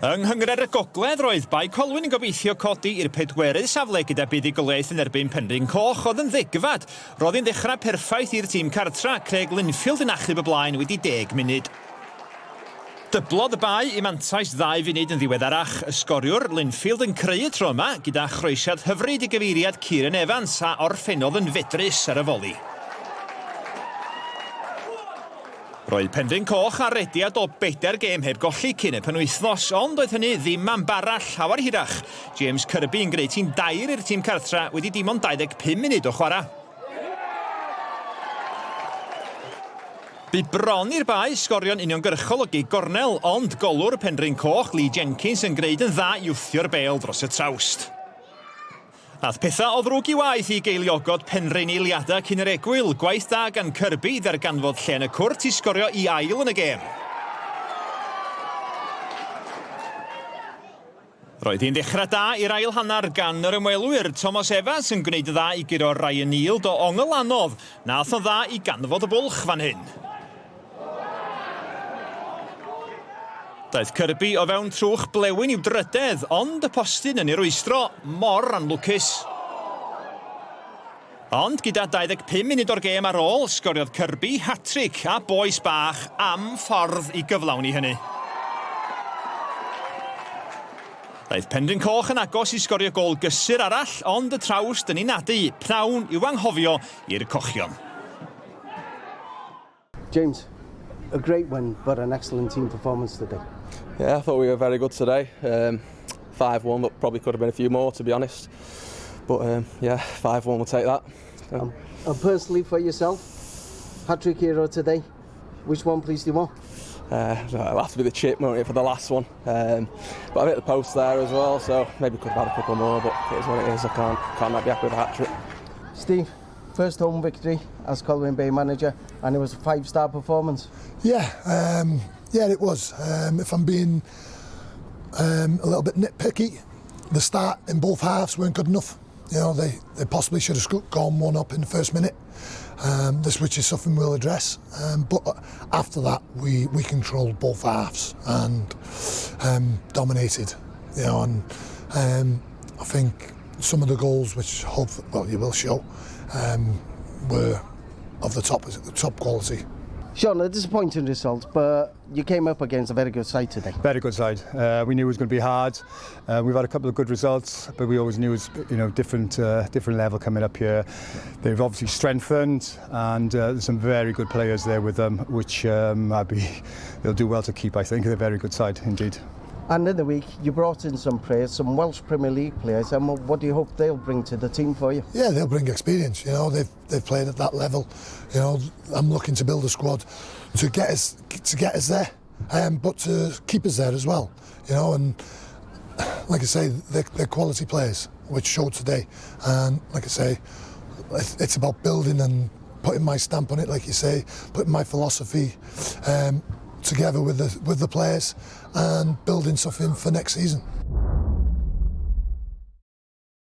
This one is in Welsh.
Yng Nghyngrair y Gogledd roedd Bae Colwyn yn gobeithio codi i'r pedwerydd safle gyda buddigoliaeth yn erbyn Penrhyncoch oedd yn ddegfad. Roedd hi'n dechrau perffaith i'r tîm cartra, Craig Linfield yn achub y blaen wedi 10 munud. Dyblodd y Bae i mantais 2 funud yn ddiweddarach. Ysgoriwr Linfield yn creu y tro yma gyda chroesiad hyfryd i gyfeiriad Kieran Evans a orffennodd yn fedrus ar y foli. Roedd Penrhyncoch ar rediad o 4 gêm heb golli cyn y penwythnos, ond oedd hynny ddim am bara llawer hirach. James Kirby yn gwneud tîm 2 i'r tîm cartra wedi dim ond 25 munud o chwarae. Bu bron i'r Bae sgorio'n uniongyrchol o gig gornel, ond golwr Penrhyncoch Lee Jenkins yn gwneud yn dda i wthio'r bêl dros y trawst. Nath pethau o ddrwg i waith i geiliogod Penrhyn eiliadau cyn yr egwyl. Gwaith da gan Kirby ddarganfod lle yn y cwrt i sgorio i ail yn y gêm. Roedd hi'n dechrau da i'r ail hannar gan yr ymwelwyr. Thomas Evans yn gwneud y dda i giro Ryan Neal o ongl anodd. Nath o dda i ganfod y bwlch fan hyn. Daeth Kirby o fewn trwch blewyn i'w drydedd, ond y postyn yn ei rwystro mor anlwcus. Ond gyda 25 munud o'r gêm ar ôl, sgoriodd Kirby hat-trick a boes bach am ffordd i gyflawni hynny. Daeth Penrhyncoch yn agos i sgorio gol gysur arall, ond y trawst yn ei nadu, pnawn i'w anghofio i'r cochion. James, a great win, but an excellent team performance today. Yeah, I thought we were very good today. 5-1, but probably could have been a few more, to be honest. But yeah, 5-1, we'll take that. And personally for yourself, hat-trick hero today, which one pleased you more? It'll have to be the chip, won't it, for the last one. But I hit the post there as well, so maybe could have had a couple more, but it is what it is. I can't be happy with a hat-trick. Steve, first home victory as Colwyn Bay manager, and it was a 5-star performance. Yeah, it was. If I'm being a little bit nitpicky, the start in both halves weren't good enough. You know, they possibly should have gone 1 up in the first minute, which is something we'll address. But after that, we controlled both halves and dominated. You know, and I think some of the goals, which you will show, were of the top quality. Sean, a disappointing result, but you came up against a very good side today. Very good side. We knew it was going to be hard. We've had a couple of good results, but we always knew it was different level coming up here. They've obviously strengthened, and there's some very good players there with them, which they'll do well to keep. I think they're a very good side indeed. And in the week, you brought in some players, some Welsh Premier League players, and what do you hope they'll bring to the team for you? Yeah, they'll bring experience. You know, they've played at that level. You know, I'm looking to build a squad to get us there, but to keep us there as well. You know, and like I say, they're quality players, which showed today. And like I say, it's about building and putting my stamp on it, like you say, putting my philosophy together with the players and building something for next season.